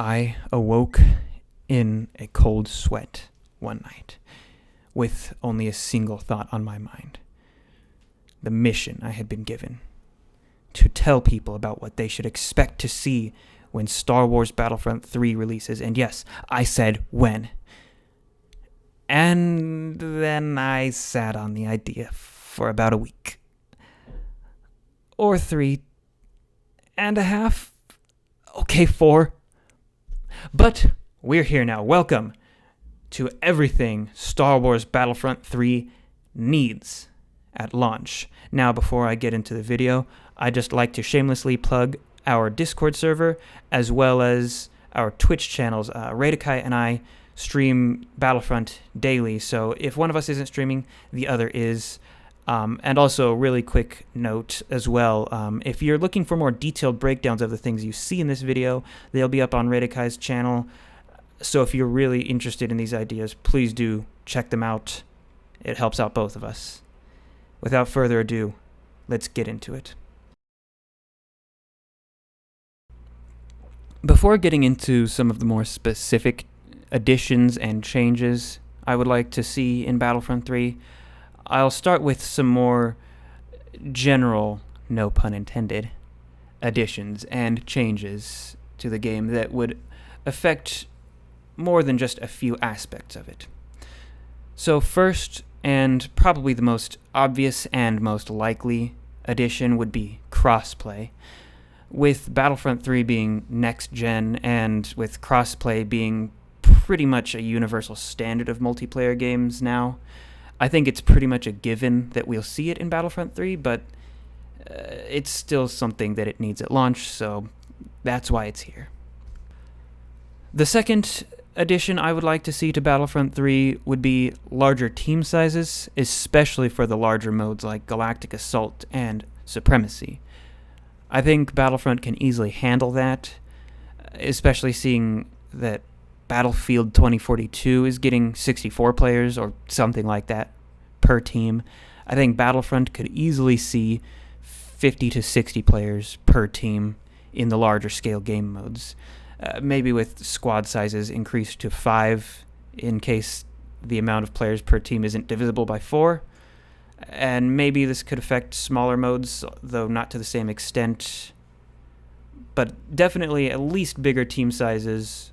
I awoke in a cold sweat one night, with only a single thought on my mind. The mission I had been given: to tell people about what they should expect to see when Star Wars Battlefront 3 releases. And yes, I said when. And then I sat on the idea for about a week. Or 3.5. Okay, 4. But we're here now. Welcome to everything Star Wars Battlefront 3 needs at launch. Now, before I get into the video, I'd just like to shamelessly plug our Discord server as well as our Twitch channels. Radakai and I stream Battlefront daily, so if one of us isn't streaming, the other is. And also, really quick note as well, if you're looking for more detailed breakdowns of the things you see in this video, they'll be up on Radakai's channel. So if you're really interested in these ideas, please do check them out. It helps out both of us. Without further ado, let's get into it. Before getting into some of the more specific additions and changes I would like to see in Battlefront 3, I'll start with some more general, no pun intended, additions and changes to the game that would affect more than just a few aspects of it. So first, and probably the most obvious and most likely addition, would be crossplay. With Battlefront 3 being next-gen and with crossplay being pretty much a universal standard of multiplayer games now, I think it's pretty much a given that we'll see it in Battlefront 3, but it's still something that it needs at launch, so that's why it's here. The second addition I would like to see to Battlefront 3 would be larger team sizes, especially for the larger modes like Galactic Assault and Supremacy. I think Battlefront can easily handle that, especially seeing that Battlefield 2042 is getting 64 players or something like that per team. I think Battlefront could easily see 50 to 60 players per team in the larger scale game modes. Maybe with squad sizes increased to 5 in case the amount of players per team isn't divisible by 4. And maybe this could affect smaller modes, though not to the same extent. But definitely at least bigger team sizes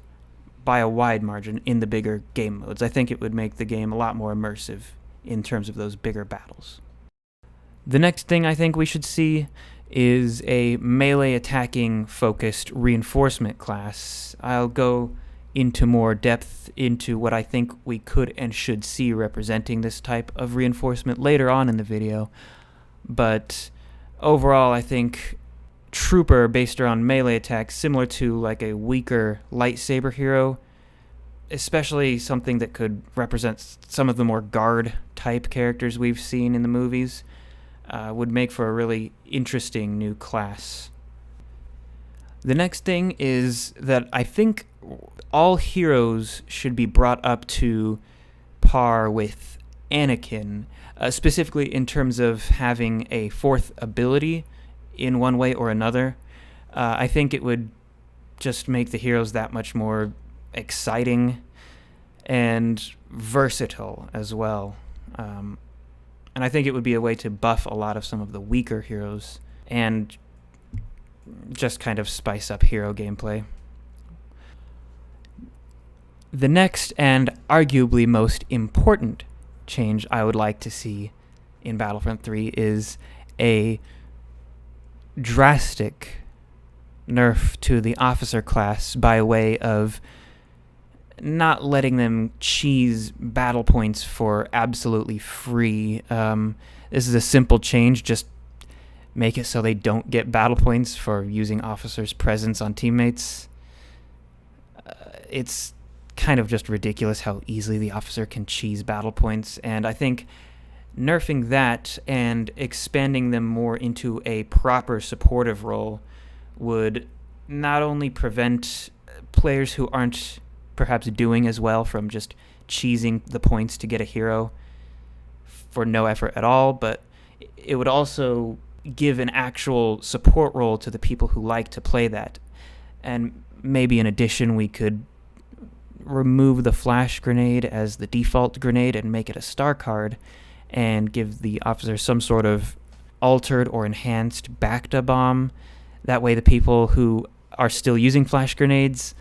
by a wide margin in the bigger game modes. I think it would make the game a lot more immersive in terms of those bigger battles. The next thing I think we should see is a melee attacking focused reinforcement class. I'll go into more depth into what I think we could and should see representing this type of reinforcement later on in the video, but overall I think Trooper based around melee attacks, similar to like a weaker lightsaber hero, especially something that could represent some of the more guard type characters we've seen in the movies, would make for a really interesting new class. The next thing is that I think all heroes should be brought up to par with Anakin, specifically in terms of having a fourth ability in one way or another. I think it would just make the heroes that much more exciting and versatile as well. And I think it would be a way to buff a lot of some of the weaker heroes and just kind of spice up hero gameplay. The next and arguably most important change I would like to see in Battlefront 3 is a drastic nerf to the officer class by way of not letting them cheese battle points for absolutely free. This is a simple change. Just make it so they don't get battle points for using officers' presence on teammates. It's kind of just ridiculous how easily the officer can cheese battle points, and I think nerfing that and expanding them more into a proper supportive role would not only prevent players who aren't perhaps doing as well from just cheesing the points to get a hero for no effort at all, but it would also give an actual support role to the people who like to play that. And maybe in addition we could remove the flash grenade as the default grenade and make it a star card and give the officer some sort of altered or enhanced Bacta bomb. That way the people who are still using flash grenades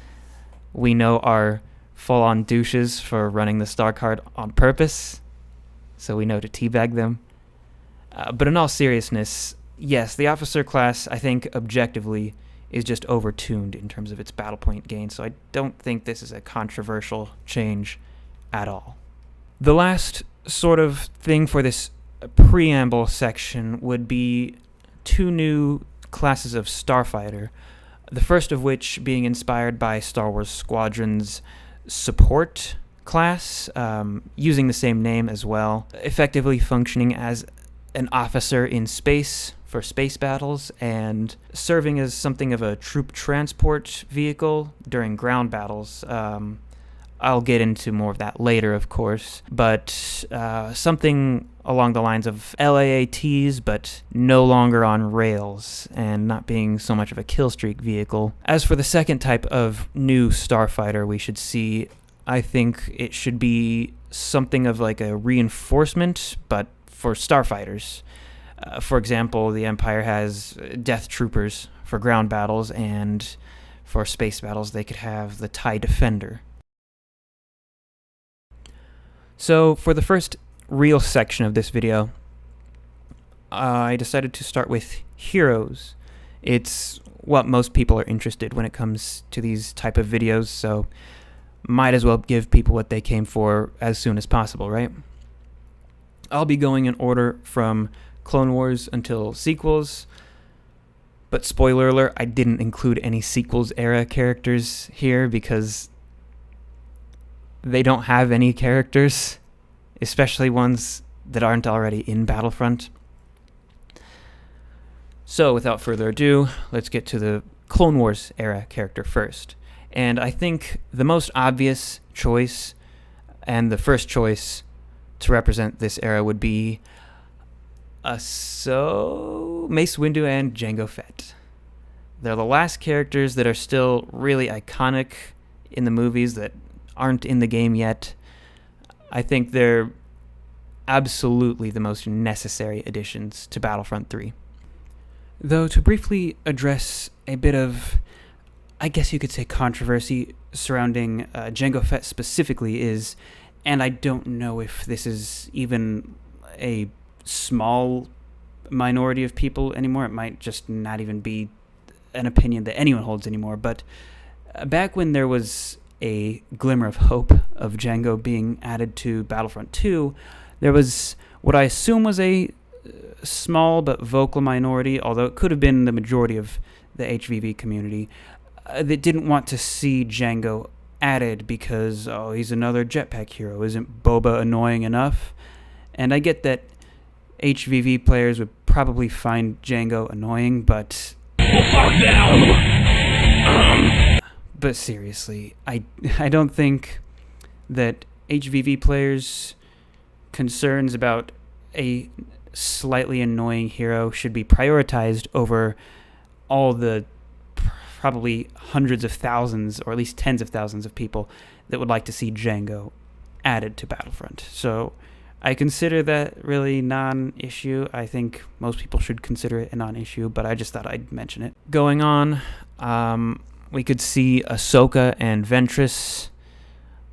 we know are full-on douches for running the star card on purpose, so we know to teabag them. But in all seriousness, yes, the officer class, I think, objectively, is just overtuned in terms of its battle point gain, so I don't think this is a controversial change at all. The last sort of thing for this preamble section would be 2 new classes of starfighter, the first of which being inspired by Star Wars Squadron's support class, using the same name as well, effectively functioning as an officer in space for space battles and serving as something of a troop transport vehicle during ground battles. I'll get into more of that later, of course, but something along the lines of LAATs, but no longer on rails and not being so much of a killstreak vehicle. As for the second type of new starfighter we should see, I think it should be something of like a reinforcement, but for starfighters. For example, the Empire has Death Troopers for ground battles, and for space battles they could have the TIE Defender. So for the first real section of this video, I decided to start with heroes. It's what most people are interested when it comes to these type of videos, so might as well give people what they came for as soon as possible, right? I'll be going in order from Clone Wars until sequels, but spoiler alert, I didn't include any sequels era characters here because they don't have any characters, especially ones that aren't already in Battlefront. So without further ado, let's get to the Clone Wars era character first. And I think the most obvious choice and the first choice to represent this era would be Mace Windu and Jango Fett. They're the last characters that are still really iconic in the movies that aren't in the game yet. I think they're absolutely the most necessary additions to Battlefront 3. Though to briefly address a bit of, I guess you could say, controversy surrounding Jango Fett specifically is, and I don't know if this is even a small minority of people anymore, it might just not even be an opinion that anyone holds anymore, but back when there was a glimmer of hope of Jango being added to Battlefront 2, there was what I assume was a small but vocal minority, although it could have been the majority of the HVV community, that didn't want to see Jango added because, oh, he's another jetpack hero. Isn't Boba annoying enough? And I get that HVV players would probably find Jango annoying, but but seriously, I don't think that HVV players' concerns about a slightly annoying hero should be prioritized over all the probably hundreds of thousands, or at least tens of thousands of people that would like to see Jango added to Battlefront. So I consider that really non-issue. I think most people should consider it a non-issue, but I just thought I'd mention it. Going on, we could see Ahsoka and Ventress.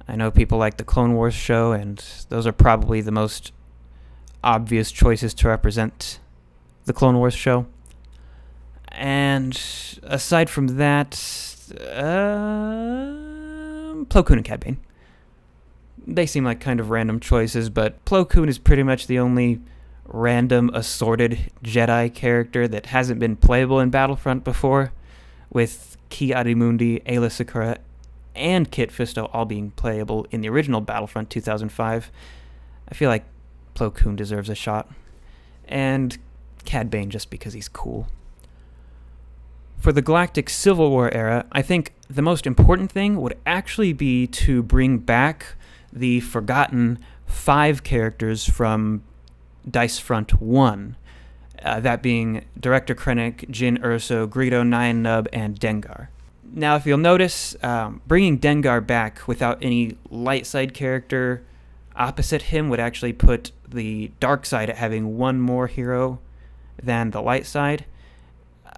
I know people like the Clone Wars show, and those are probably the most obvious choices to represent the Clone Wars show. And aside from that, Plo Koon and Cad Bane. They seem like kind of random choices, but Plo Koon is pretty much the only random assorted Jedi character that hasn't been playable in Battlefront before, with Ki Adimundi, Ayla Secura, and Kit Fisto all being playable in the original Battlefront 2005. I feel like Plo Koon deserves a shot. And Cad Bane just because he's cool. For the Galactic Civil War era, I think the most important thing would actually be to bring back the forgotten 5 characters from Dicefront 1. That being Director Krennic, Jyn Erso, Greedo, Nien Nunb, and Dengar. Now, if you'll notice, bringing Dengar back without any light side character opposite him would actually put the dark side at having one more hero than the light side.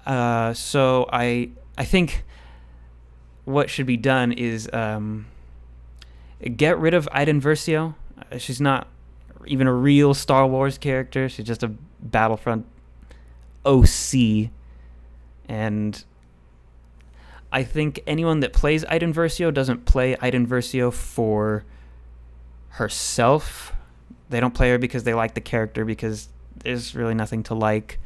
So I think what should be done is get rid of Iden Versio. She's not even a real Star Wars character. She's just a Battlefront OC. And I think anyone that plays Iden Versio doesn't play Iden Versio for herself. They don't play her because they like the character, because there's really nothing to like.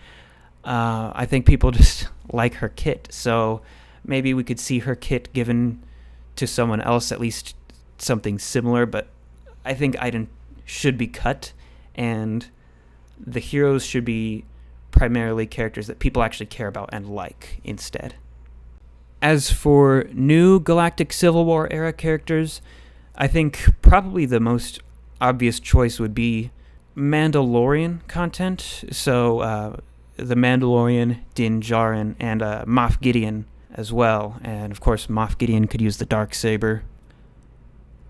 I think people just like her kit. So maybe we could see her kit given to someone else, at least something similar. But I think Iden should be cut, and the heroes should be primarily characters that people actually care about and like instead. As for new Galactic Civil War era characters, I think probably the most obvious choice would be Mandalorian content. So the Mandalorian, Din Djarin, and Moff Gideon as well. And of course, Moff Gideon could use the Darksaber.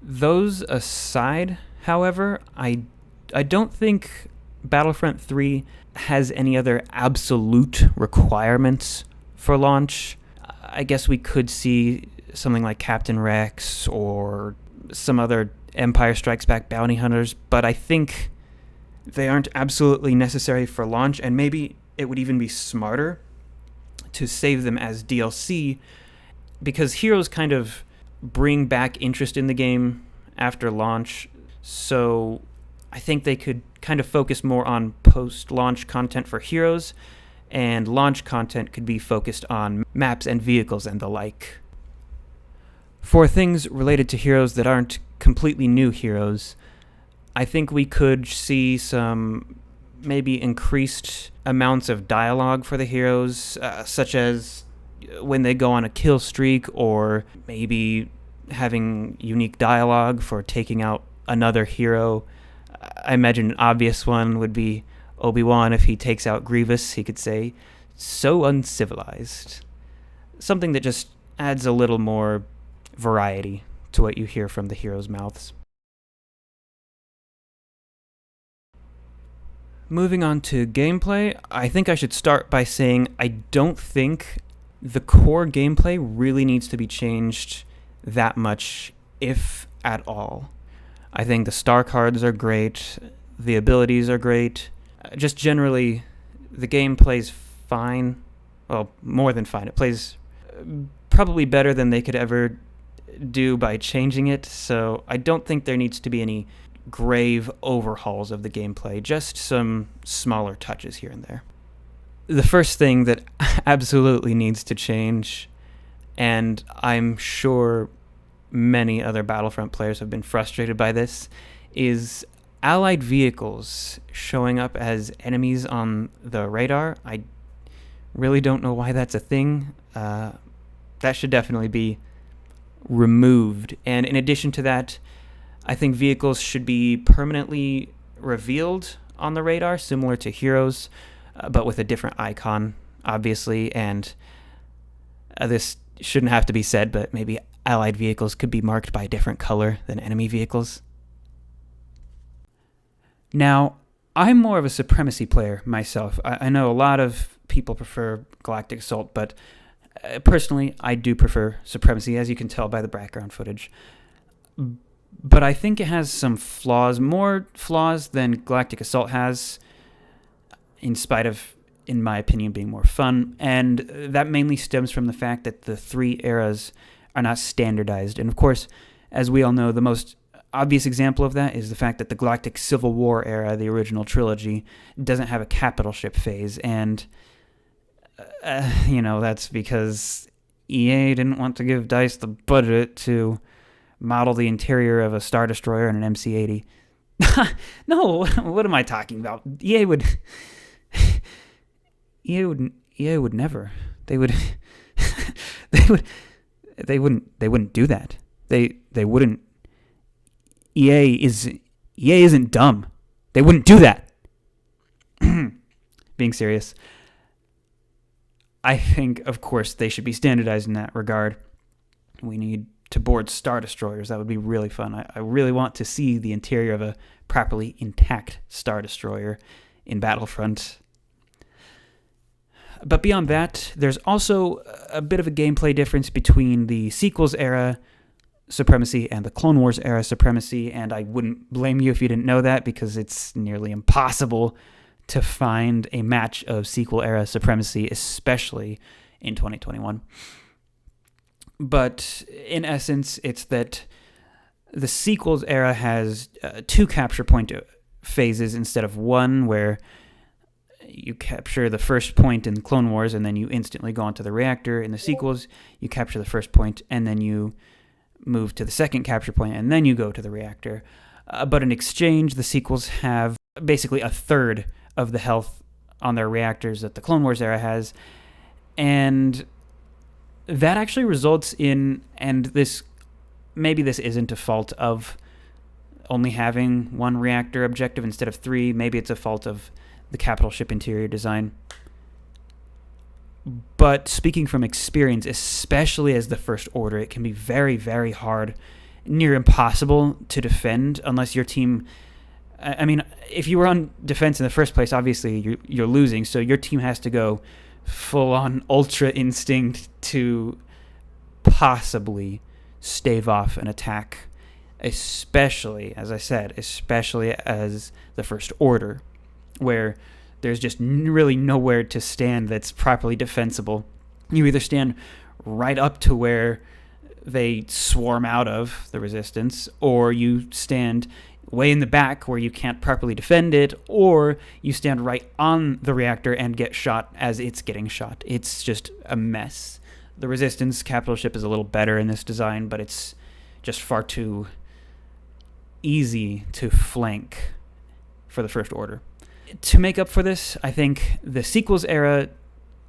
Those aside, however, I don't think Battlefront 3 has any other absolute requirements for launch. I guess we could see something like Captain Rex or some other Empire Strikes Back bounty hunters, but I think they aren't absolutely necessary for launch, and maybe it would even be smarter to save them as DLC, because heroes kind of bring back interest in the game after launch. So I think they could kind of focus more on post-launch content for heroes, and launch content could be focused on maps and vehicles and the like. For things related to heroes that aren't completely new heroes, I think we could see some maybe increased amounts of dialogue for the heroes, such as when they go on a kill streak, or maybe having unique dialogue for taking out another hero. I imagine an obvious one would be Obi-Wan. If he takes out Grievous, he could say, "So uncivilized." Something that just adds a little more variety to what you hear from the heroes' mouths. Moving on to gameplay, I think I should start by saying I don't think the core gameplay really needs to be changed that much, if at all. I think the star cards are great, the abilities are great, just generally the game plays fine. Well, more than fine. It plays probably better than they could ever do by changing it, so I don't think there needs to be any grave overhauls of the gameplay, just some smaller touches here and there. The first thing that absolutely needs to change, and I'm sure many other Battlefront players have been frustrated by this, is allied vehicles showing up as enemies on the radar. I really don't know why that's a thing. That should definitely be removed. And in addition to that, I think vehicles should be permanently revealed on the radar, similar to heroes, but with a different icon, obviously. And this shouldn't have to be said, but maybe allied vehicles could be marked by a different color than enemy vehicles. Now, I'm more of a Supremacy player myself. I know a lot of people prefer Galactic Assault, but personally, I do prefer Supremacy, as you can tell by the background footage. But I think it has some flaws, more flaws than Galactic Assault has, in spite of, in my opinion, being more fun. And that mainly stems from the fact that the three eras are not standardized. And of course, as we all know, the most obvious example of that is the fact that the Galactic Civil War era, the original trilogy, doesn't have a capital ship phase. And, that's because EA didn't want to give DICE the budget to model the interior of a Star Destroyer and an MC-80. No, what am I talking about? EA would never. They wouldn't do that. They wouldn't. EA isn't dumb. They wouldn't do that. Being serious, I think, of course, they should be standardized in that regard. We need to board Star Destroyers. That would be really fun. I really want to see the interior of a properly intact Star Destroyer in Battlefront. But beyond that, there's also a bit of a gameplay difference between the sequels era Supremacy and the Clone Wars era Supremacy, and I wouldn't blame you if you didn't know that, because it's nearly impossible to find a match of sequel era Supremacy, especially in 2021. But in essence, it's that the sequels era has 2 capture point phases instead of 1, where you capture the first point in Clone Wars and then you instantly go onto the reactor. In the sequels, you capture the first point and then you move to the second capture point and then you go to the reactor. But in exchange, the sequels have basically a third of the health on their reactors that the Clone Wars era has. And that actually results in, and this maybe this isn't a fault of only having 1 reactor objective instead of 3. Maybe it's a fault of the capital ship interior design. But speaking from experience, especially as the First Order, it can be very, very hard, near impossible to defend unless your team... I mean, if you were on defense in the first place, obviously you're losing, so your team has to go full-on Ultra Instinct to possibly stave off an attack, especially, as I said, especially as the First Order, where there's just really nowhere to stand that's properly defensible. You either stand right up to where they swarm out of the resistance, or you stand way in the back where you can't properly defend it, or you stand right on the reactor and get shot as it's getting shot. It's just a mess. The resistance capital ship is a little better in this design, but it's just far too easy to flank for the First Order. To make up for this, I think the sequels era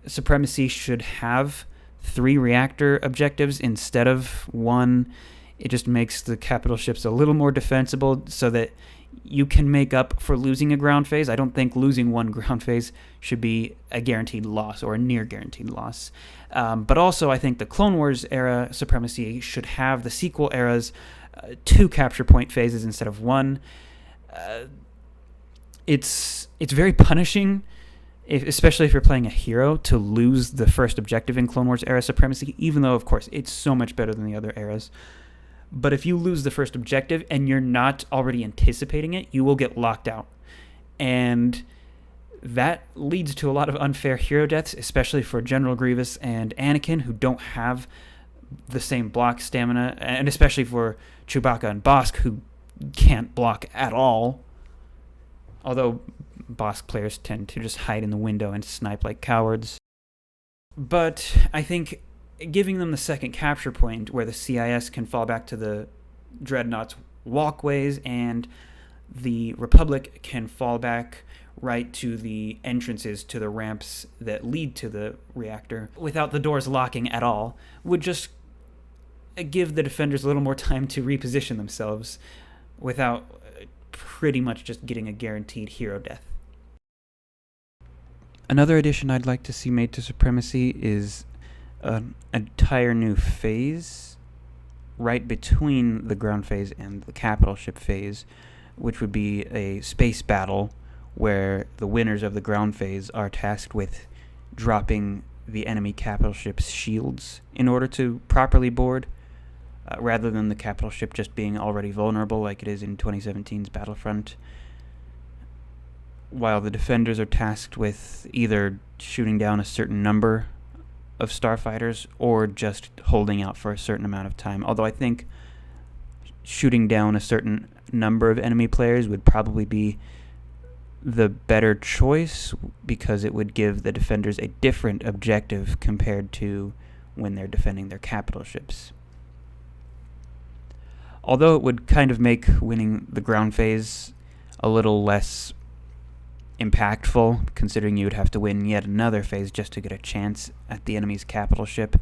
Supremacy should have 3 reactor objectives instead of 1. It just makes the capital ships a little more defensible so that you can make up for losing a ground phase. I don't think losing 1 ground phase should be a guaranteed loss or a near guaranteed loss. But also, I think the Clone Wars era Supremacy should have the sequel era's 2 capture point phases instead of 1. It's very punishing, especially if you're playing a hero, to lose the first objective in Clone Wars era Supremacy, even though, of course, it's so much better than the other eras. But if you lose the first objective and you're not already anticipating it, you will get locked out. And that leads to a lot of unfair hero deaths, especially for General Grievous and Anakin, who don't have the same block stamina, and especially for Chewbacca and Bossk, who can't block at all. Although Bossk players tend to just hide in the window and snipe like cowards. But I think giving them the second capture point where the CIS can fall back to the Dreadnought's walkways and the Republic can fall back right to the entrances to the ramps that lead to the reactor without the doors locking at all would just give the defenders a little more time to reposition themselves without pretty much just getting a guaranteed hero death. Another addition I'd like to see made to Supremacy is an entire new phase right between the ground phase and the capital ship phase, which would be a space battle where the winners of the ground phase are tasked with dropping the enemy capital ship's shields in order to properly board, rather than the capital ship just being already vulnerable like it is in 2017's Battlefront, while the defenders are tasked with either shooting down a certain number of starfighters or just holding out for a certain amount of time. Although I think shooting down a certain number of enemy players would probably be the better choice, because it would give the defenders a different objective compared to when they're defending their capital ships. Although it would kind of make winning the ground phase a little less impactful, considering you would have to win yet another phase just to get a chance at the enemy's capital ship,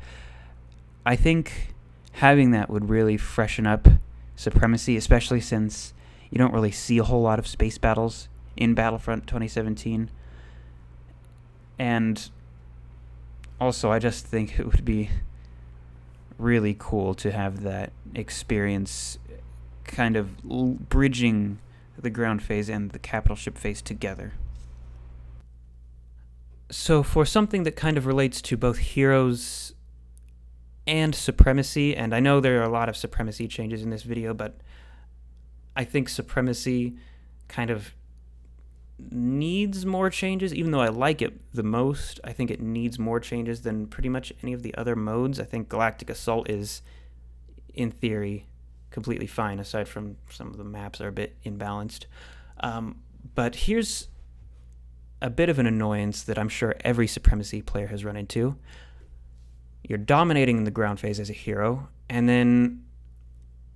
I think having that would really freshen up Supremacy, especially since you don't really see a whole lot of space battles in Battlefront 2017. And also, I just think it would be really cool to have that experience kind of bridging the ground phase and the capital ship phase together. So for something that kind of relates to both heroes and supremacy, and I know there are a lot of supremacy changes in this video, but I think supremacy kind of needs more changes. Even though I like it the most, I think it needs more changes than pretty much any of the other modes. I think Galactic Assault is, in theory, completely fine, aside from some of the maps are a bit imbalanced. But here's a bit of an annoyance that I'm sure every supremacy player has run into. You're dominating in the ground phase as a hero, and then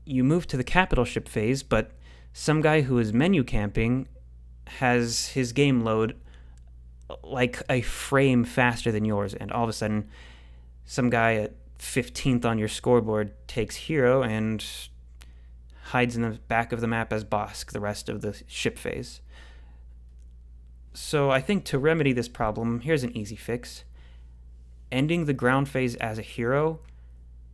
you move to the capital ship phase, but some guy who is menu camping has his game load like a frame faster than yours, and all of a sudden some guy at 15th on your scoreboard takes hero and hides in the back of the map as Bosk the rest of the ship phase. So I think to remedy this problem, here's an easy fix. Ending the ground phase as a hero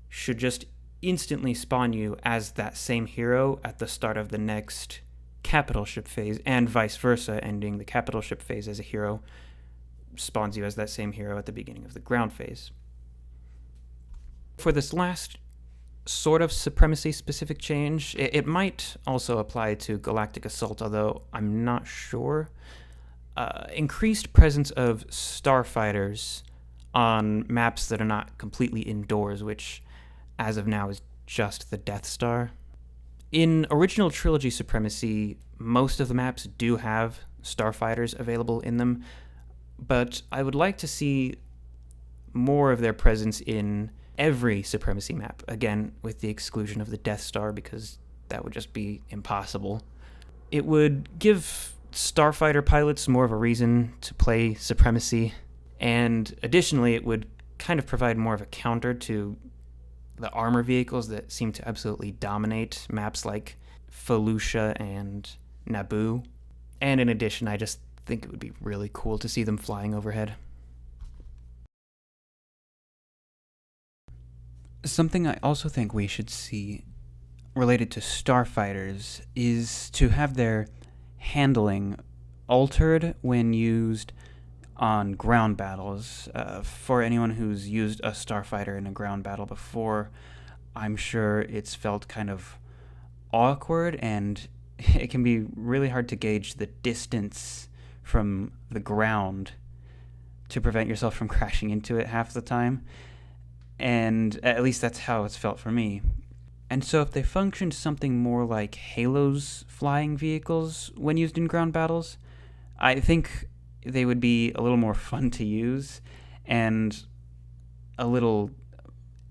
should just instantly spawn you as that same hero at the start of the next capital ship phase, and vice versa. Ending the capital ship phase as a hero spawns you as that same hero at the beginning of the ground phase. For this last sort of supremacy specific change, it might also apply to Galactic Assault, although I'm not sure. Increased presence of starfighters on maps that are not completely indoors, which as of now is just the Death Star. In original trilogy supremacy, most of the maps do have starfighters available in them, but I would like to see more of their presence in every supremacy map, again with the exclusion of the Death Star, because that would just be impossible. It would give starfighter pilots more of a reason to play supremacy, and additionally it would kind of provide more of a counter to the armor vehicles that seem to absolutely dominate maps like Felucia and Naboo. And in addition, I just think it would be really cool to see them flying overhead. Something I also think we should see related to starfighters is to have their handling altered when used on ground battles. For anyone who's used a starfighter in a ground battle before, I'm sure it's felt kind of awkward, and it can be really hard to gauge the distance from the ground to prevent yourself from crashing into it half the time. And at least that's how it's felt for me. And so if they functioned something more like Halo's flying vehicles when used in ground battles, I think they would be a little more fun to use and a little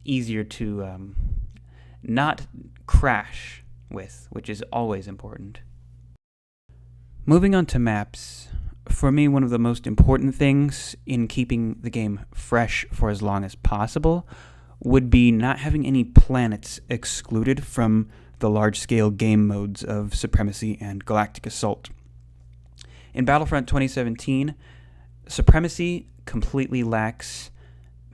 easier to not crash with, which is always important. Moving on to maps, for me one of the most important things in keeping the game fresh for as long as possible would be not having any planets excluded from the large-scale game modes of Supremacy and Galactic Assault. In Battlefront 2017, Supremacy completely lacks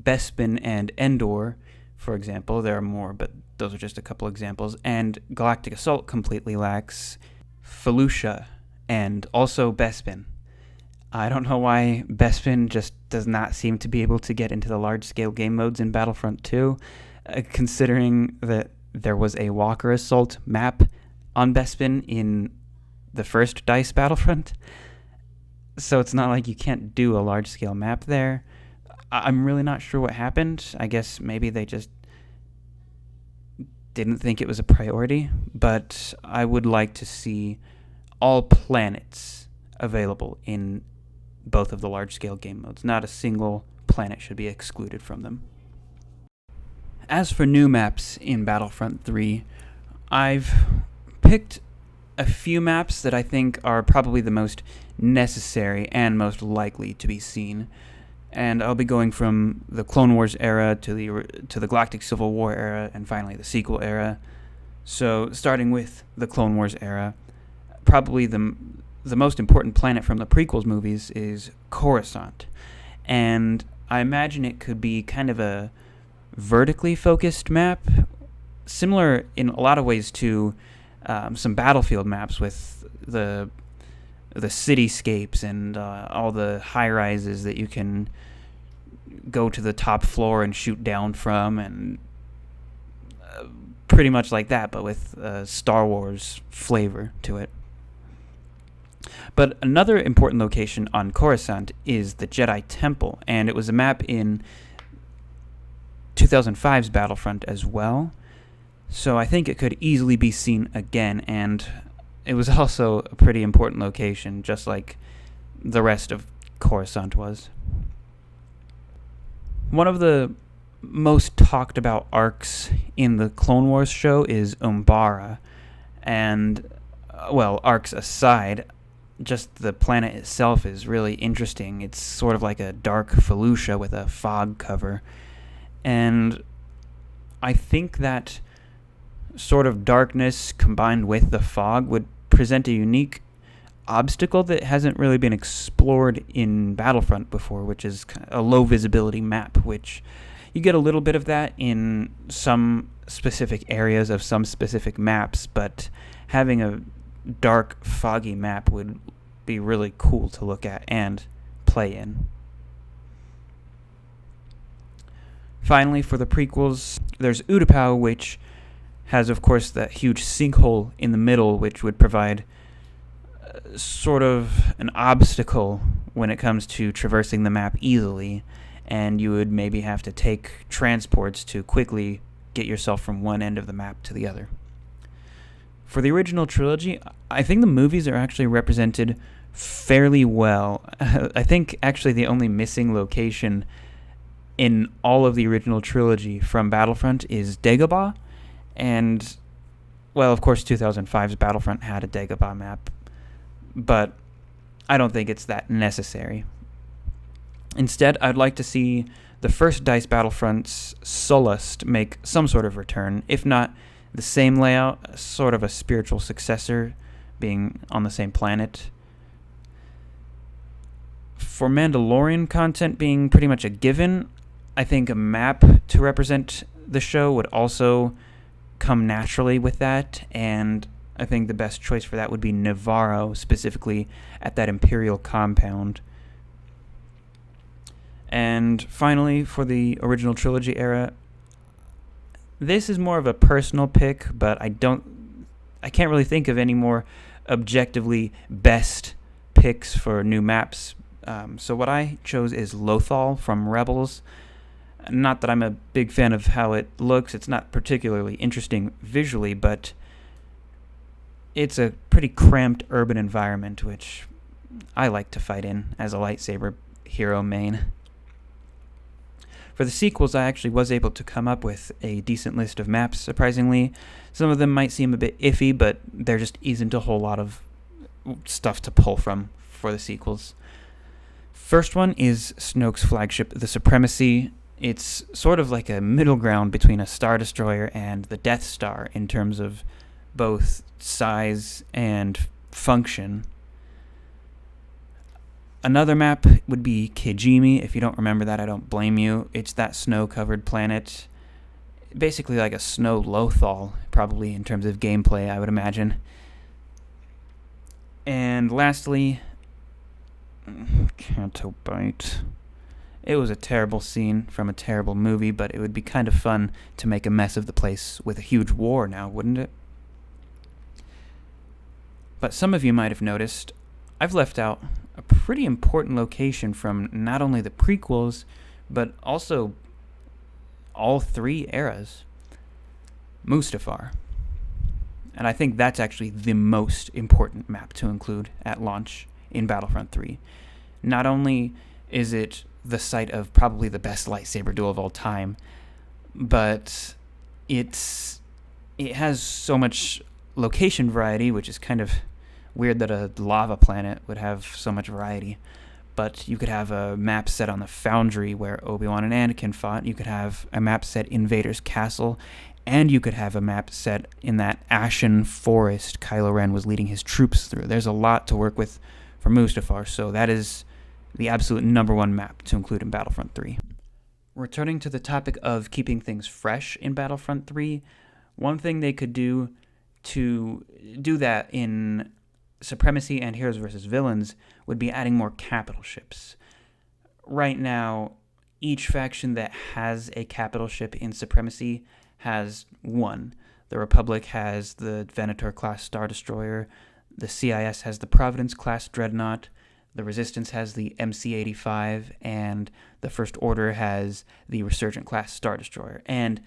Bespin and Endor, for example. There are more, but those are just a couple examples. And Galactic Assault completely lacks Felucia and also Bespin. I don't know why Bespin just does not seem to be able to get into the large-scale game modes in Battlefront 2, considering that there was a Walker Assault map on Bespin in the first DICE Battlefront. So it's not like you can't do a large-scale map there. I'm really not sure what happened. I guess maybe they just didn't think it was a priority, but I would like to see all planets available in both of the large-scale game modes. Not a single planet should be excluded from them. As for new maps in Battlefront 3, I've picked a few maps that I think are probably the most necessary and most likely to be seen. And I'll be going from the Clone Wars era to the Galactic Civil War era, and finally the sequel era. So starting with the Clone Wars era, probably the most important planet from the prequels movies is Coruscant. And I imagine it could be kind of a vertically focused map, similar in a lot of ways to some Battlefield maps with the cityscapes and all the high rises that you can go to the top floor and shoot down from, and pretty much like that, but with Star Wars flavor to it. But another important location on Coruscant is the Jedi Temple, and it was a map in 2005's Battlefront as well. So I think it could easily be seen again, and it was also a pretty important location, just like the rest of Coruscant was. One of the most talked about arcs in the Clone Wars show is Umbara, and, well, arcs aside, just the planet itself is really interesting. It's sort of like a dark Felucia with a fog cover, and I think that sort of darkness combined with the fog would present a unique obstacle that hasn't really been explored in Battlefront before, which is a low visibility map, which you get a little bit of that in some specific areas of some specific maps, but having a dark, foggy map would be really cool to look at and play in. Finally, for the prequels, there's Utapau, which has, of course, that huge sinkhole in the middle, which would provide sort of an obstacle when it comes to traversing the map easily, and you would maybe have to take transports to quickly get yourself from one end of the map to the other. For the original trilogy, I think the movies are actually represented fairly well. I think actually the only missing location in all of the original trilogy from Battlefront is Dagobah, and, well, of course 2005's Battlefront had a Dagobah map, but I don't think it's that necessary. Instead, I'd like to see the first DICE Battlefront's Sullust make some sort of return, if not the same layout, sort of a spiritual successor, being on the same planet. For Mandalorian content being pretty much a given, I think a map to represent the show would also come naturally with that, and I think the best choice for that would be Navarro, specifically at that Imperial compound. And finally, for the original trilogy era, this is more of a personal pick, but I can't really think of any more objectively best picks for new maps. So what I chose is Lothal from Rebels. Not that I'm a big fan of how it looks. It's not particularly interesting visually, but it's a pretty cramped urban environment, which I like to fight in as a lightsaber hero main. For the sequels, I actually was able to come up with a decent list of maps, surprisingly. Some of them might seem a bit iffy, but there just isn't a whole lot of stuff to pull from for the sequels. First one is Snoke's flagship, the Supremacy. It's sort of like a middle ground between a Star Destroyer and the Death Star in terms of both size and function. Another map would be Kijimi. If you don't remember that, I don't blame you. It's that snow-covered planet. Basically like a snow Lothal, probably in terms of gameplay, I would imagine. And lastly, Canto Bite. It was a terrible scene from a terrible movie, but it would be kind of fun to make a mess of the place with a huge war now, wouldn't it? But some of you might have noticed, I've left out a pretty important location from not only the prequels, but also all three eras. Mustafar. And I think that's actually the most important map to include at launch in Battlefront 3. Not only is it the site of probably the best lightsaber duel of all time, but it has so much location variety, which is kind of weird that a lava planet would have so much variety. But you could have a map set on the Foundry where Obi-Wan and Anakin fought. You could have a map set in Vader's castle. And you could have a map set in that ashen forest Kylo Ren was leading his troops through. There's a lot to work with for Mustafar, so that is the absolute number one map to include in Battlefront 3. Returning to the topic of keeping things fresh in Battlefront 3, one thing they could do to do that in Supremacy and Heroes vs. Villains would be adding more capital ships. Right now, each faction that has a capital ship in Supremacy has one. The Republic has the Venator-class Star Destroyer, the CIS has the Providence-class Dreadnought, the Resistance has the MC-85, and the First Order has the Resurgent-class Star Destroyer. And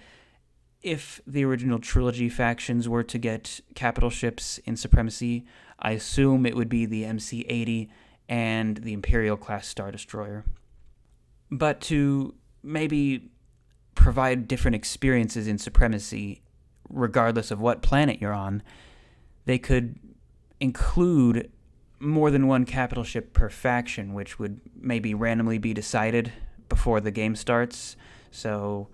if the original trilogy factions were to get capital ships in Supremacy, I assume it would be the MC-80 and the Imperial-class Star Destroyer. But to maybe provide different experiences in Supremacy, regardless of what planet you're on, they could include more than one capital ship per faction, which would maybe randomly be decided before the game starts. So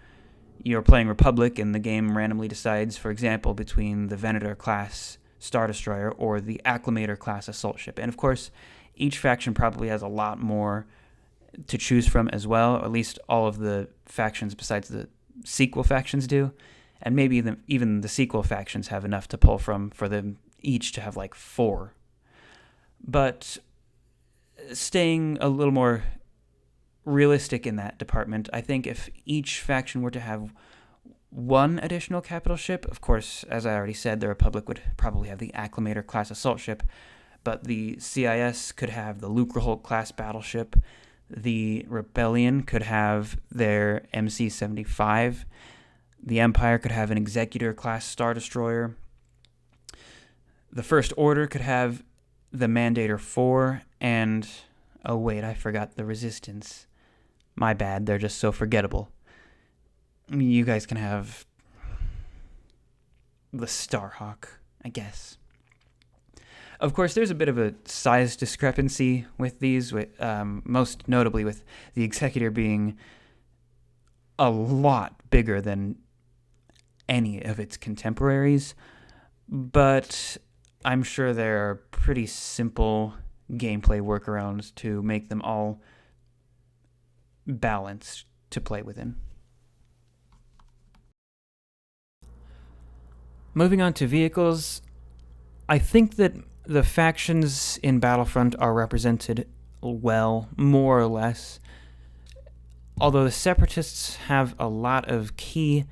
you're playing Republic and the game randomly decides, for example, between the Venator-class Star Destroyer or the Acclamator-class assault ship. And of course, each faction probably has a lot more to choose from as well, or at least all of the factions besides the sequel factions do. And maybe even the sequel factions have enough to pull from for them each to have like 4. But staying a little more realistic in that department, I think if each faction were to have one additional capital ship, of course, as I already said, the Republic would probably have the Acclamator-class assault ship, but the CIS could have the Lucrehulk-class battleship, the Rebellion could have their MC-75, the Empire could have an Executor-class Star Destroyer, the First Order could have the Mandator 4, and, oh wait, I forgot the Resistance. My bad, they're just so forgettable. You guys can have the Starhawk, I guess. Of course, there's a bit of a size discrepancy with these, most notably with the Executor being a lot bigger than any of its contemporaries, but I'm sure there are pretty simple gameplay workarounds to make them all balanced to play within. Moving on to vehicles, I think that the factions in Battlefront are represented well, more or less. Although the Separatists have a lot of key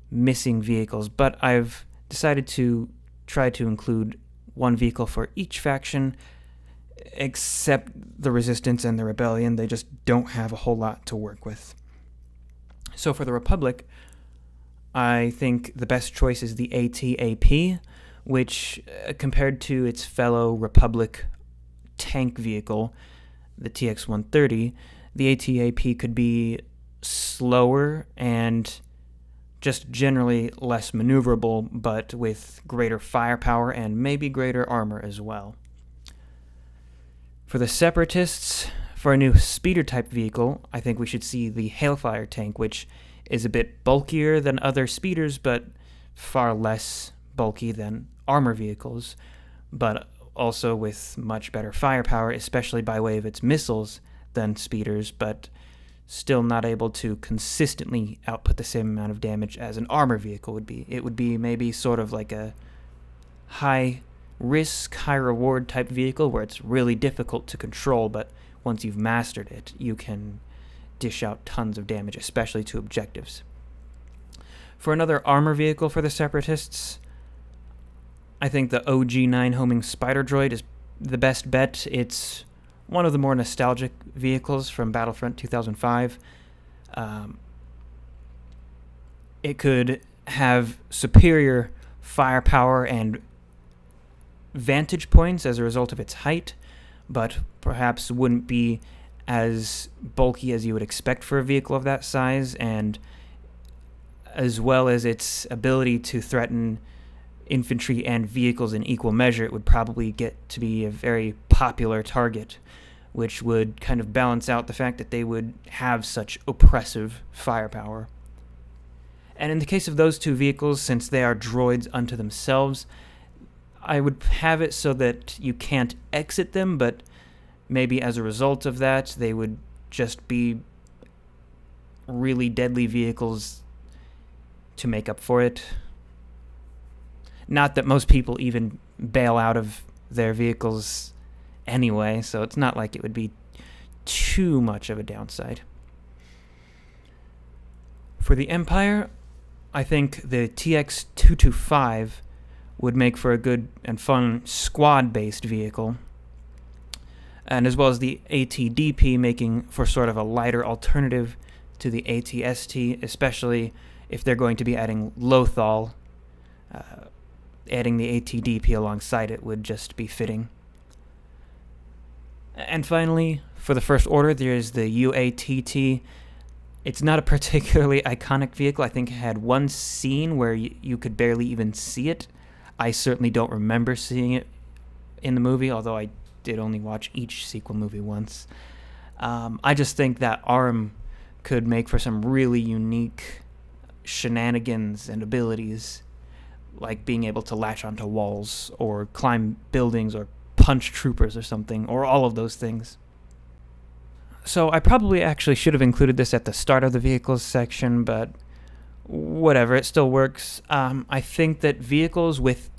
missing vehicles, but I've decided to try to include one vehicle for each faction, except the Resistance and the Rebellion. They just don't have a whole lot to work with. So for the Republic, I think the best choice is the AT-AP, which, compared to its fellow Republic tank vehicle, the TX-130, the AT-AP could be slower and just generally less maneuverable, but with greater firepower and maybe greater armor as well. For the Separatists, for a new speeder-type vehicle, I think we should see the Hailfire tank, which is a bit bulkier than other speeders, but far less bulky than armor vehicles, but also with much better firepower, especially by way of its missiles, than speeders, but still not able to consistently output the same amount of damage as an armor vehicle would be. It would be maybe sort of like a high-risk, high-reward type vehicle where it's really difficult to control, but once you've mastered it, you can dish out tons of damage, especially to objectives. For another armor vehicle for the Separatists, I think the OG-9 homing Spider Droid is the best bet. It's one of the more nostalgic vehicles from Battlefront 2005. It could have superior firepower and vantage points as a result of its height, but perhaps wouldn't be as bulky as you would expect for a vehicle of that size, and as well as its ability to threaten infantry and vehicles in equal measure, it would probably get to be a very popular target, which would kind of balance out the fact that they would have such oppressive firepower. And in the case of those two vehicles, since they are droids unto themselves, I would have it so that you can't exit them, but maybe as a result of that, they would just be really deadly vehicles to make up for it. Not that most people even bail out of their vehicles anyway, so it's not like it would be too much of a downside. For the Empire, I think the TX-225 would make for a good and fun squad-based vehicle, and as well as the ATDP making for sort of a lighter alternative to the ATST, especially if they're going to be adding Lothal. Adding the ATDP alongside it would just be fitting. And finally, for the First Order, there's the UATT. It's not a particularly iconic vehicle. I think it had one scene where you could barely even see it. I certainly don't remember seeing it in the movie, although I did only watch each sequel movie once. I just think that arm could make for some really unique shenanigans and abilities, like being able to latch onto walls or climb buildings or punch troopers or something, or all of those things. So I probably actually should have included this at the start of the vehicles section, but whatever, it still works. I think that vehicles with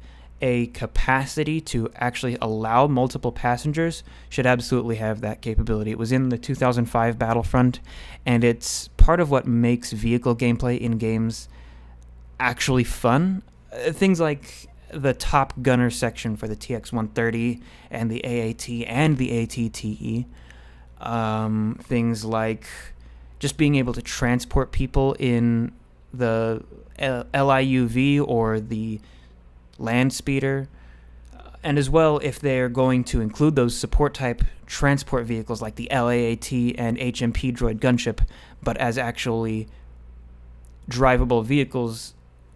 a capacity to actually allow multiple passengers should absolutely have that capability. It was in the 2005 Battlefront, and it's part of what makes vehicle gameplay in games actually fun. Things like the Top Gunner section for the TX-130 and the AAT and the ATTE. Things like just being able to transport people in the LIUV or the land speeder, and as well if they're going to include those support type transport vehicles like the LAAT and HMP droid gunship, but as actually drivable vehicles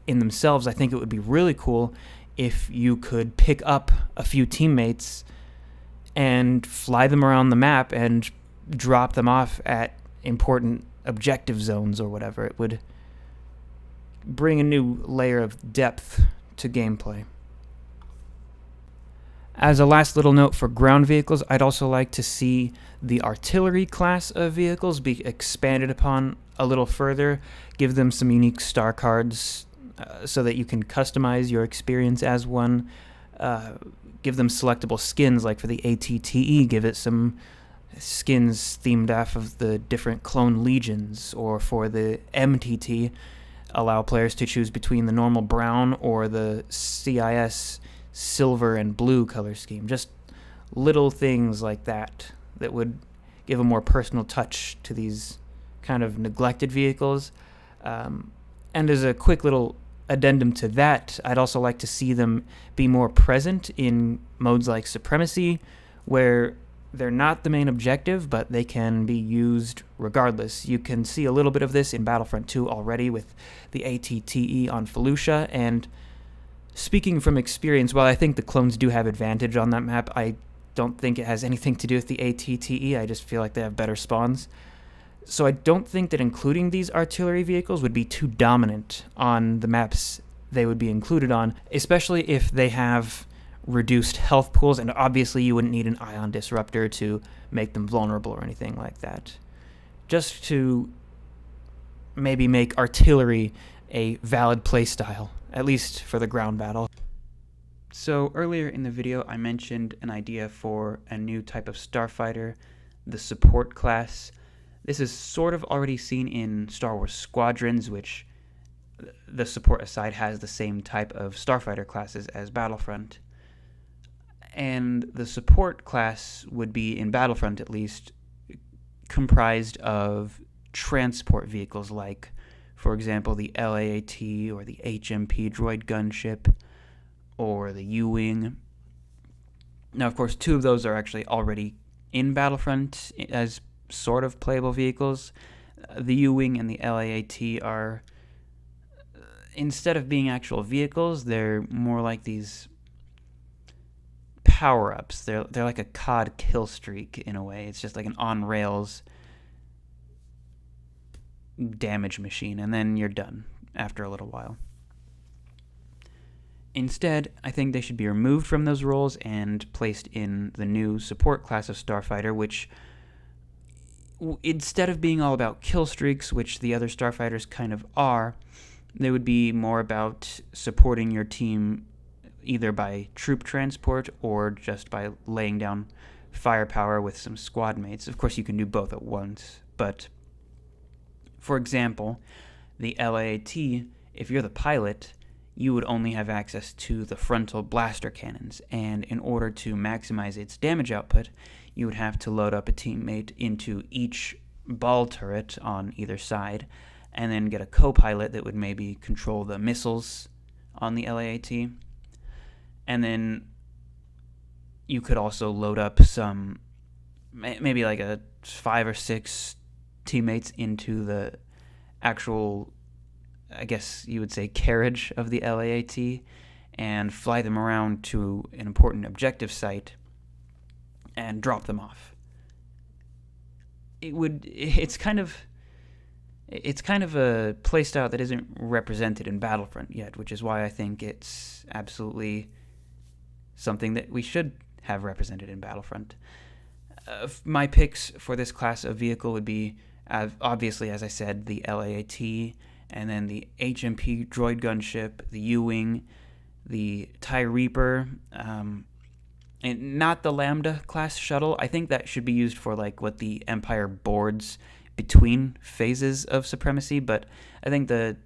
in themselves. I think it would be really cool if you could pick up a few teammates and fly them around the map and drop them off at important objective zones or whatever. It would bring a new layer of depth to gameplay. As a last little note for ground vehicles, I'd also like to see the artillery class of vehicles be expanded upon a little further, give them some unique star cards so that you can customize your experience as one, give them selectable skins, like for the ATTE, give it some skins themed off of the different clone legions, or for the MTT, allow players to choose between the normal brown or the CIS silver and blue color scheme. Just little things like that that would give a more personal touch to these kind of neglected vehicles. And as a quick little addendum to that, I'd also like to see them be more present in modes like Supremacy, where they're not the main objective, but they can be used regardless. You can see a little bit of this in Battlefront 2 already with the ATTE on Felucia, and speaking from experience, while I think the clones do have advantage on that map, I don't think it has anything to do with the ATTE. I just feel like they have better spawns. So I don't think that including these artillery vehicles would be too dominant on the maps they would be included on, especially if they have reduced health pools, and obviously you wouldn't need an ion disruptor to make them vulnerable or anything like that. Just to maybe make artillery a valid playstyle, at least for the ground battle. So earlier in the video I mentioned an idea for a new type of starfighter, the support class. This is sort of already seen in Star Wars Squadrons, which the support aside has the same type of starfighter classes as Battlefront. And the support class would be, in Battlefront at least, comprised of transport vehicles like, for example, the LAAT or the HMP droid gunship or the U-Wing. Now, of course, two of those are actually already in Battlefront as sort of playable vehicles. The U-Wing and the LAAT are, instead of being actual vehicles, they're more like these power-ups. They're like a COD kill streak in a way. It's just like an on-rails damage machine, and then you're done after a little while. Instead, I think they should be removed from those roles and placed in the new support class of starfighter, which instead of being all about kill streaks, which the other starfighters kind of are, they would be more about supporting your team either by troop transport or just by laying down firepower with some squad mates. Of course, you can do both at once, but for example, the LAAT, if you're the pilot, you would only have access to the frontal blaster cannons, and in order to maximize its damage output, you would have to load up a teammate into each ball turret on either side, and then get a co-pilot that would maybe control the missiles on the LAAT. And then you could also load up some, maybe like a 5 or 6 teammates into the actual, I guess you would say, carriage of the LAAT, and fly them around to an important objective site and drop them off. It's kind of a playstyle that isn't represented in Battlefront yet, which is why I think it's absolutely something that we should have represented in Battlefront. My picks for this class of vehicle would be, obviously, as I said, the LAAT, and then the HMP droid gunship, the U-Wing, the TIE Reaper, and not the Lambda class shuttle. I think that should be used for like what the Empire boards between phases of supremacy, but I think the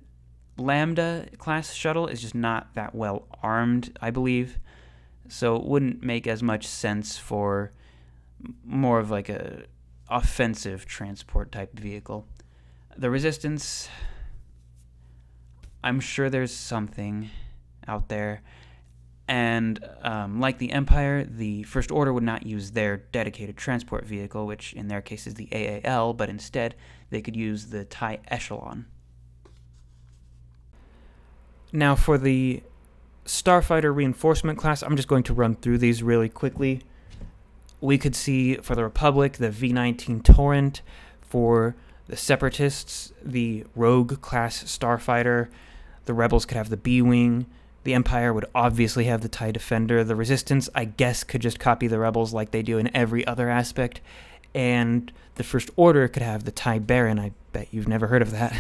Lambda class shuttle is just not that well armed, I believe, so it wouldn't make as much sense for more of like a offensive transport type vehicle. The Resistance, I'm sure there's something out there, and like the Empire, the First Order would not use their dedicated transport vehicle, which in their case is the AAL, but instead they could use the TIE Echelon. Now for the Starfighter Reinforcement class, I'm just going to run through these really quickly. We could see for the Republic the V-19 Torrent, for the Separatists the Rogue class Starfighter, the Rebels could have the B-Wing, the Empire would obviously have the TIE Defender, the Resistance I guess could just copy the Rebels like they do in every other aspect, and the First Order could have the TIE Baron. I bet you've never heard of that.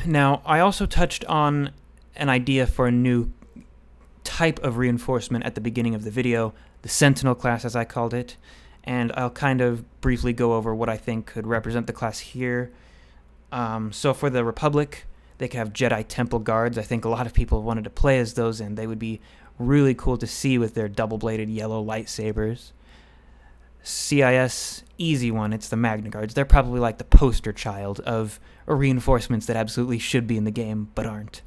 Now, I also touched on an idea for a new type of reinforcement at the beginning of the video, the Sentinel class as I called it, and I'll kind of briefly go over what I think could represent the class here. So for the Republic, they could have Jedi Temple Guards. I think a lot of people wanted to play as those, and they would be really cool to see with their double-bladed yellow lightsabers. CIS, easy one, it's the Magna Guards. They're probably like the poster child of reinforcements that absolutely should be in the game, but aren't.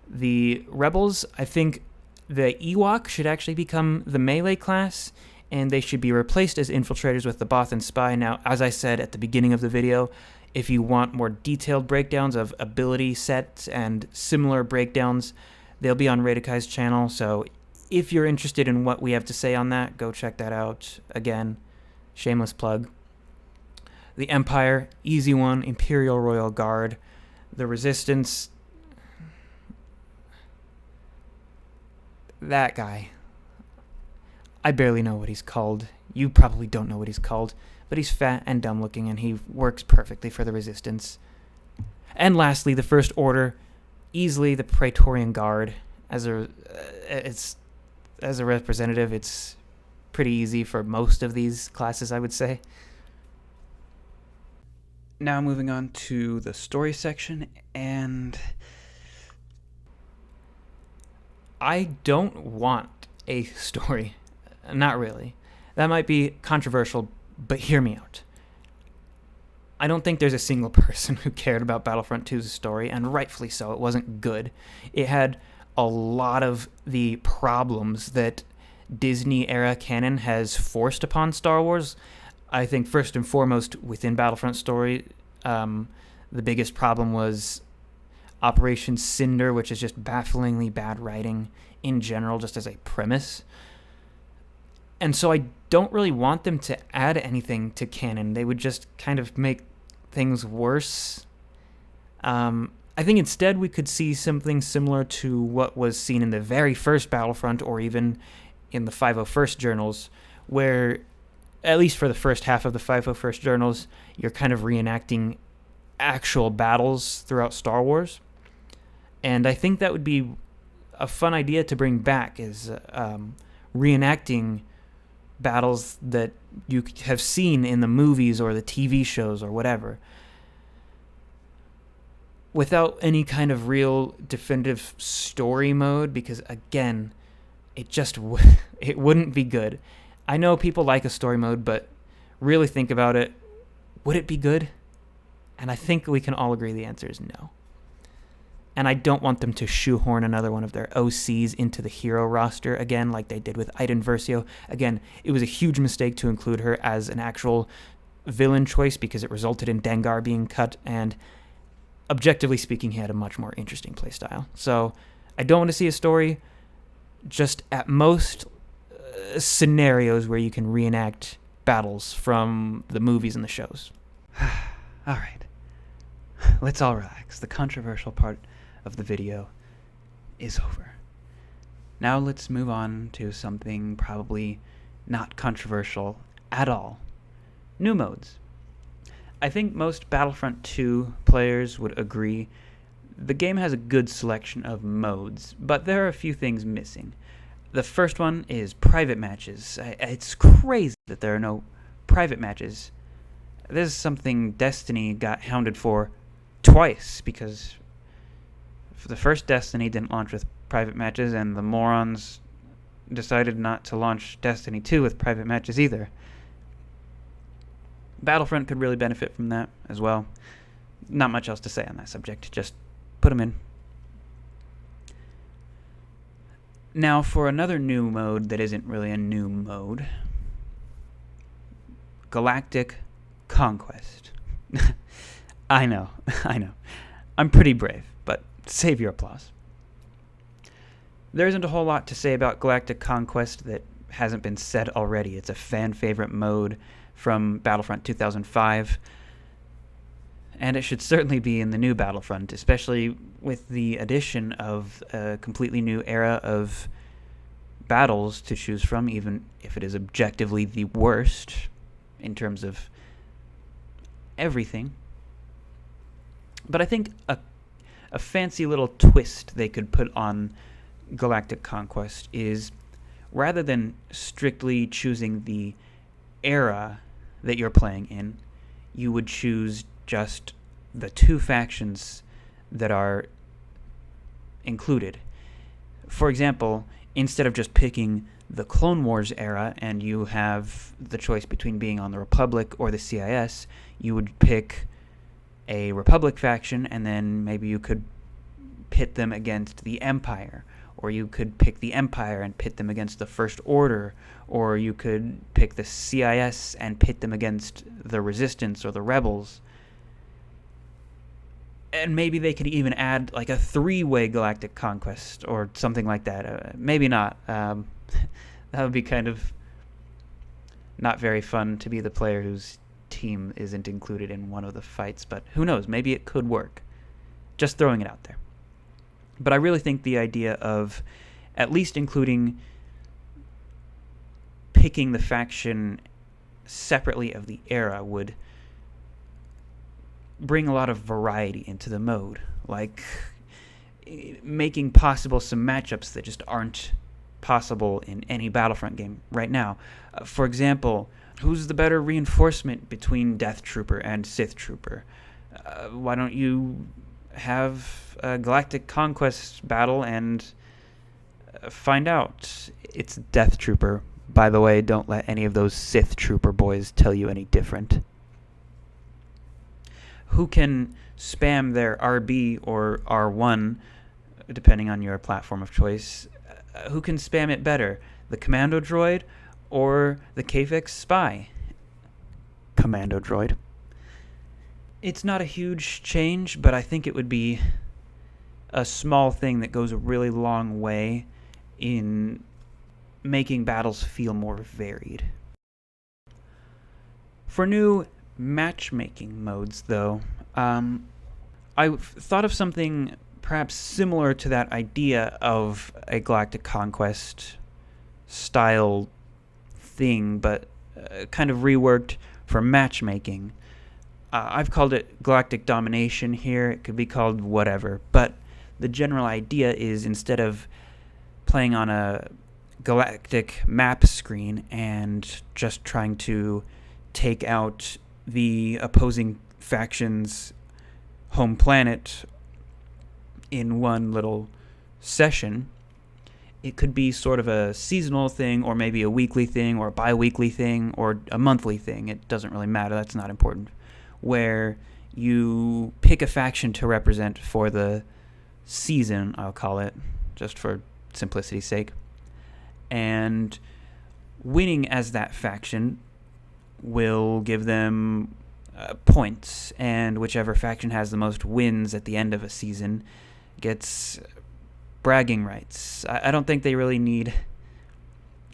The Rebels, I think the Ewok should actually become the melee class, and they should be replaced as infiltrators with the Bothan Spy. Now, as I said at the beginning of the video, if you want more detailed breakdowns of ability sets and similar breakdowns, they'll be on Radikai's channel, so if you're interested in what we have to say on that, go check that out. Again, shameless plug. The Empire, easy one, Imperial Royal Guard. The Resistance, that guy. I barely know what he's called. You probably don't know what he's called, but he's fat and dumb looking, and he works perfectly for the Resistance. And lastly, the First Order, easily the Praetorian Guard. As a representative, it's pretty easy for most of these classes, I would say. Now moving on to the story section, and I don't want a story. Not really. That might be controversial, but hear me out. I don't think there's a single person who cared about Battlefront 2's story, and rightfully so. It wasn't good. It had a lot of the problems that Disney-era canon has forced upon Star Wars. I think first and foremost, within Battlefront story, the biggest problem was Operation Cinder, which is just bafflingly bad writing in general, just as a premise. And so I don't really want them to add anything to canon. They would just kind of make things worse. I think instead we could see something similar to what was seen in the very first Battlefront, or even in the 501st journals, where at least for the first half of the FIFO First Journals, you're kind of reenacting actual battles throughout Star Wars. And I think that would be a fun idea to bring back, is reenacting battles that you have seen in the movies or the TV shows or whatever, without any kind of real definitive story mode, because again, it wouldn't be good. I know people like a story mode, but really think about it. Would it be good? And I think we can all agree the answer is no. And I don't want them to shoehorn another one of their OCs into the hero roster again, like they did with Iden Versio. Again, it was a huge mistake to include her as an actual villain choice because it resulted in Dengar being cut, and objectively speaking, he had a much more interesting playstyle. So I don't want to see a story, just at most scenarios where you can reenact battles from the movies and the shows. All right. Let's all relax. The controversial part of the video is over. Now let's move on to something probably not controversial at all. New modes. I think most Battlefront 2 players would agree the game has a good selection of modes, but there are a few things missing. The first one is private matches. It's crazy that there are no private matches. This is something Destiny got hounded for twice, because the first Destiny didn't launch with private matches, and the morons decided not to launch Destiny 2 with private matches either. Battlefront could really benefit from that as well. Not much else to say on that subject. Just put them in. Now, for another new mode that isn't really a new mode, Galactic Conquest. I know. I'm pretty brave, but save your applause. There isn't a whole lot to say about Galactic Conquest that hasn't been said already. It's a fan-favorite mode from Battlefront 2005, and it should certainly be in the new Battlefront, especially with the addition of a completely new era of battles to choose from, even if it is objectively the worst in terms of everything. But I think a fancy little twist they could put on Galactic Conquest is, rather than strictly choosing the era that you're playing in, you would choose just the two factions that are included. For example, instead of just picking the Clone Wars era and you have the choice between being on the Republic or the CIS, you would pick a Republic faction, and then maybe you could pit them against the Empire, or you could pick the Empire and pit them against the First Order, or you could pick the CIS and pit them against the Resistance or the Rebels. And maybe they could even add like a three-way Galactic Conquest or something like that. Maybe not. That would be kind of not very fun to be the player whose team isn't included in one of the fights, but who knows? Maybe it could work. Just throwing it out there. But I really think the idea of at least including picking the faction separately of the era would bring a lot of variety into the mode, like making possible some matchups that just aren't possible in any Battlefront game right now. For example, who's the better reinforcement between Death Trooper and Sith Trooper? Why don't you have a Galactic Conquest battle and find out? It's Death Trooper. By the way, don't let any of those Sith Trooper boys tell you any different. Who can spam their RB or R1, depending on your platform of choice? Who can spam it better, the Commando Droid or the KFX Spy? Commando Droid. It's not a huge change, but I think it would be a small thing that goes a really long way in making battles feel more varied. For new matchmaking modes, though, I thought of something perhaps similar to that idea of a Galactic Conquest style thing, but kind of reworked for matchmaking. I've called it Galactic Domination here. It could be called whatever. But the general idea is, instead of playing on a galactic map screen and just trying to take out the opposing faction's home planet in one little session, it could be sort of a seasonal thing, or maybe a weekly thing, or a bi-weekly thing, or a monthly thing. It doesn't really matter. That's not important. Where you pick a faction to represent for the season, I'll call it, just for simplicity's sake. And winning as that faction will give them points, and whichever faction has the most wins at the end of a season gets bragging rights. I don't think they really need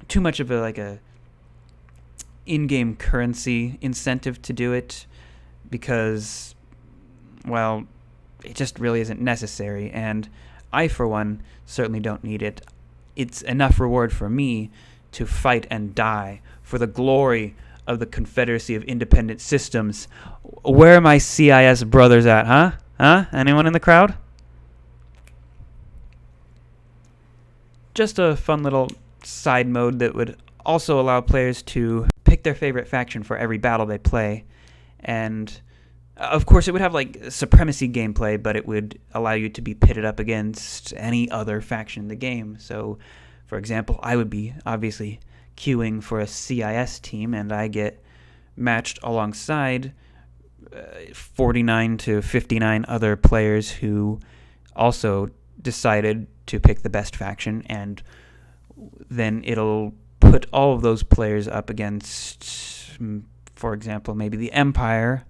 too much of a in-game currency incentive to do it, because, well, it just really isn't necessary, and I, for one, certainly don't need it. It's enough reward for me to fight and die for the glory of the Confederacy of Independent Systems. Where are my CIS brothers at, huh? Huh? Anyone in the crowd? Just a fun little side mode that would also allow players to pick their favorite faction for every battle they play. And of course, it would have supremacy gameplay, but it would allow you to be pitted up against any other faction in the game. So, for example, I would be obviously queuing for a CIS team, and I get matched alongside 49 to 59 other players who also decided to pick the best faction, and then it'll put all of those players up against, for example, maybe the Empire,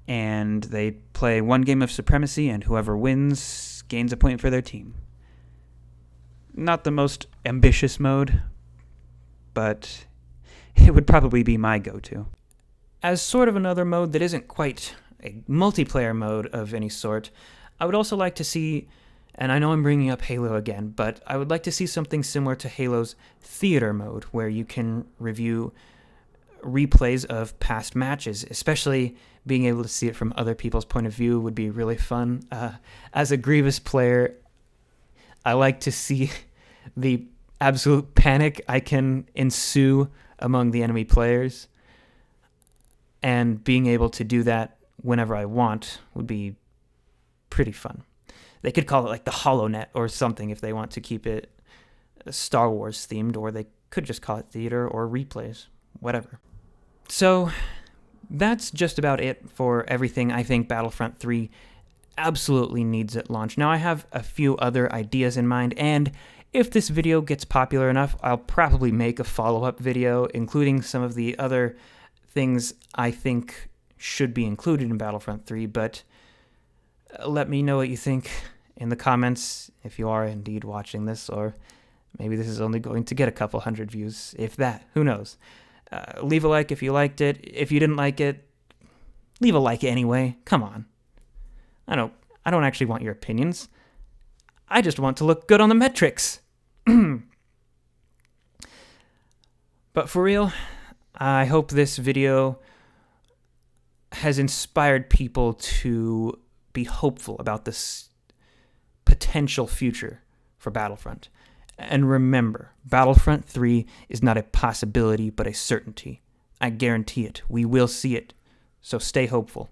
and they play one game of supremacy, and whoever wins gains a point for their team. Not the most ambitious mode, but it would probably be my go-to. As sort of another mode that isn't quite a multiplayer mode of any sort, I would also like to see, and I know I'm bringing up Halo again, but I would like to see something similar to Halo's theater mode, where you can review replays of past matches. Especially being able to see it from other people's point of view would be really fun. As a Grievous player, I like to see the absolute panic I can ensue among the enemy players, and being able to do that whenever I want would be pretty fun. They could call it the HoloNet or something if they want to keep it Star Wars themed, or they could just call it theater or replays, whatever. So that's just about it for everything I think Battlefront 3 absolutely needs at launch. Now, I have a few other ideas in mind, and if this video gets popular enough, I'll probably make a follow-up video including some of the other things I think should be included in Battlefront 3, but let me know what you think in the comments if you are indeed watching this, or maybe this is only going to get a couple hundred views, if that, who knows. Leave a like if you liked it. If you didn't like it, leave a like anyway. Come on. I don't actually want your opinions. I just want to look good on the metrics. But for real, I hope this video has inspired people to be hopeful about this potential future for Battlefront. And remember, Battlefront 3 is not a possibility, but a certainty. I guarantee it. We will see it. So stay hopeful.